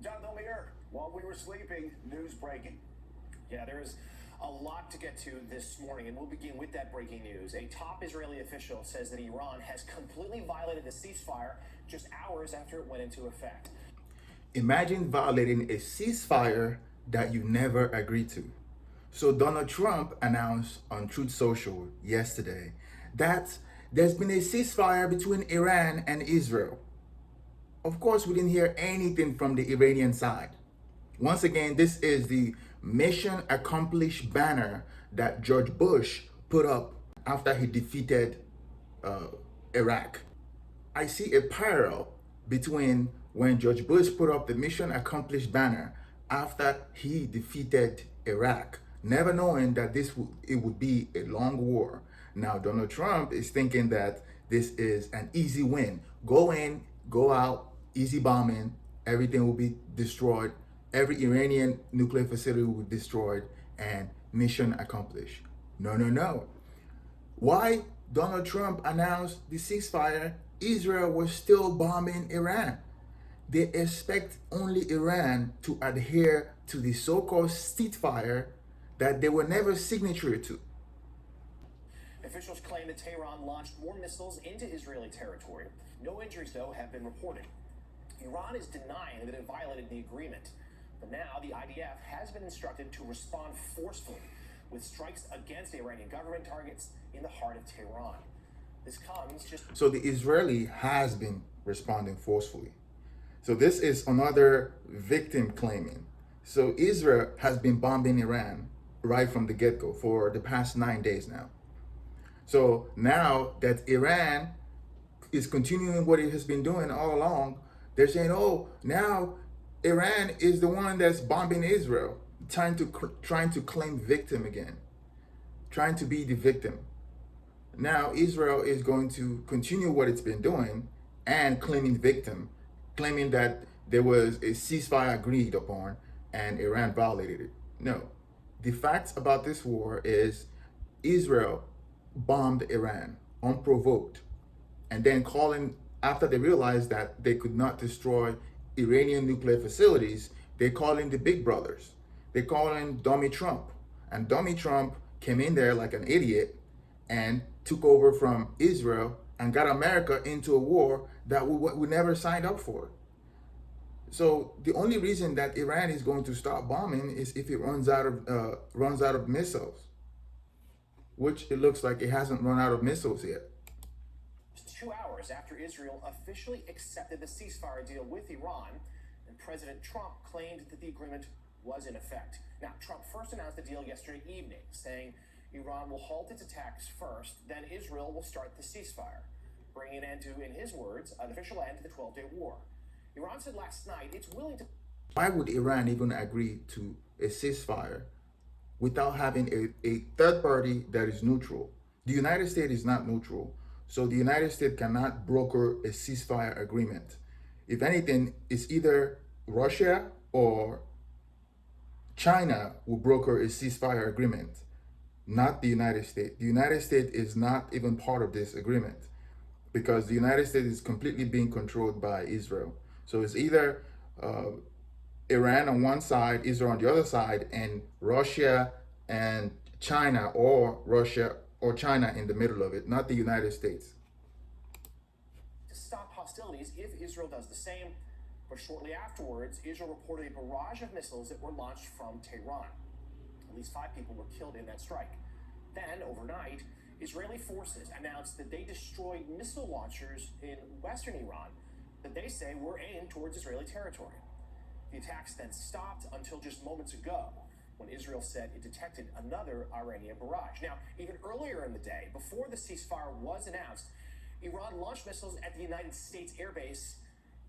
Jonathan Lear, while we were sleeping, news breaking. Yeah, there is a lot to get to this morning, and we'll begin with that breaking news. A top Israeli official says that Iran has completely violated the ceasefire just hours after it went into effect. Imagine violating a ceasefire that you never agreed to. So Donald Trump announced on Truth Social yesterday that there's been a ceasefire between Iran and Israel. Of course, we didn't hear anything from the Iranian side. Once again, this is the mission accomplished banner that George Bush put up after he defeated Iraq. I see a parallel between when George Bush put up the mission accomplished banner after he defeated Iraq, never knowing that it would be a long war. Now Donald Trump is thinking that this is an easy win. Go in, go out, easy bombing, everything will be destroyed. Every Iranian nuclear facility will be destroyed and mission accomplished. No, no, no. Why Donald Trump announced the ceasefire, Israel was still bombing Iran. They expect only Iran to adhere to the so-called ceasefire that they were never signatory to. Officials claim that Tehran launched more missiles into Israeli territory. No injuries, though, have been reported. Iran is denying that it violated the agreement. But now the IDF has been instructed to respond forcefully with strikes against Iranian government targets in the heart of Tehran. This comes just... So the Israeli has been responding forcefully. So this is another victim claiming. So Israel has been bombing Iran right from the get-go for the past 9 days now. So now that Iran is continuing what it has been doing all along, they're saying, oh, now Iran is the one that's bombing Israel, trying to claim victim again, trying to be the victim. Now Israel is going to continue what it's been doing and claiming victim, claiming that there was a ceasefire agreed upon and Iran violated it. No, the facts about this war is Israel bombed Iran unprovoked, and then calling, after they realized that they could not destroy Iranian nuclear facilities, they call in the big brothers. They call in dummy Trump. And dummy Trump came in there like an idiot and took over from Israel and got America into a war that we never signed up for. So the only reason that Iran is going to stop bombing is if it runs out of missiles, which it looks like it hasn't run out of missiles yet. 2 hours after Israel officially accepted the ceasefire deal with Iran, and President Trump claimed that the agreement was in effect. Now, Trump first announced the deal yesterday evening, saying Iran will halt its attacks first, then Israel will start the ceasefire, bringing an end to, in his words, an official end to the 12-day war. Iran said last night it's willing to... Why would Iran even agree to a ceasefire without having a third party that is neutral? The United States is not neutral. So the United States cannot broker a ceasefire agreement. If anything, it's either Russia or China will broker a ceasefire agreement, not the United States. The United States is not even part of this agreement because the United States is completely being controlled by Israel. So it's either Iran on one side, Israel on the other side, and Russia and China, or Russia or China in the middle of it, not the United States. To stop hostilities if Israel does the same. But shortly afterwards, Israel reported a barrage of missiles that were launched from Tehran. At least 5 people were killed in that strike. Then, overnight, Israeli forces announced that they destroyed missile launchers in western Iran that they say were aimed towards Israeli territory. The attacks then stopped until just moments ago, when Israel said it detected another Iranian barrage. Now, even earlier in the day, before the ceasefire was announced, Iran launched missiles at the United States Air Base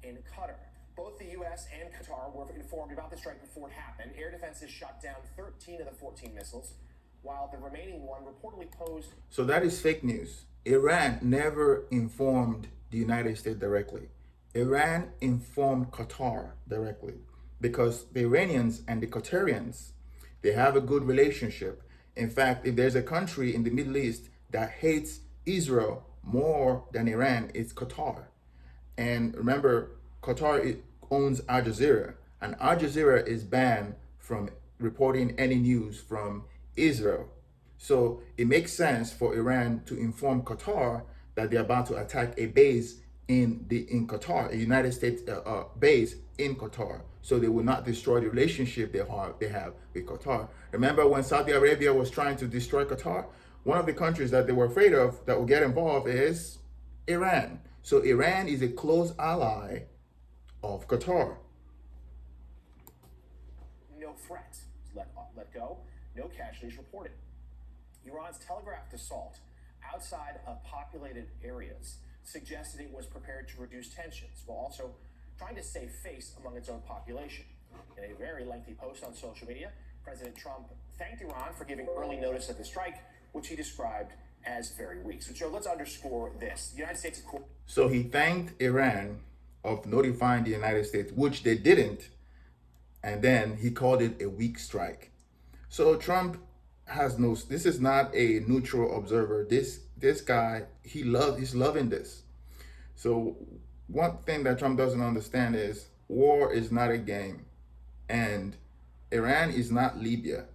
in Qatar. Both the U.S. and Qatar were informed about the strike before it happened. Air defenses shot down 13 of the 14 missiles, while the remaining one reportedly posed... So that is fake news. Iran never informed the United States directly. Iran informed Qatar directly because the Iranians and the Qatarians, they have a good relationship. In fact, if there's a country in the Middle East that hates Israel more than Iran, it's Qatar. And remember, Qatar owns Al Jazeera. and Al Jazeera is banned from reporting any news from Israel. So it makes sense for Iran to inform Qatar that they're about to attack a base in Qatar, a United States base in Qatar, so they will not destroy the relationship they have with Qatar. Remember when Saudi Arabia was trying to destroy Qatar? One of the countries that they were afraid of that will get involved is Iran. So Iran is a close ally of Qatar. No threat. Let go. No casualties reported. Iran's telegraphed assault outside of populated areas suggested it was prepared to reduce tensions while also trying to save face among its own population. In a very lengthy post on social media, President Trump thanked Iran for giving early notice of the strike, which he described as very weak. So, Joe, let's underscore this. The United States, of course. So he thanked Iran of notifying the United States, which they didn't, and then he called it a weak strike. So Trump has no, this is not a neutral observer. This guy, he's loving this. So one thing that Trump doesn't understand is war is not a game, and Iran is not Libya.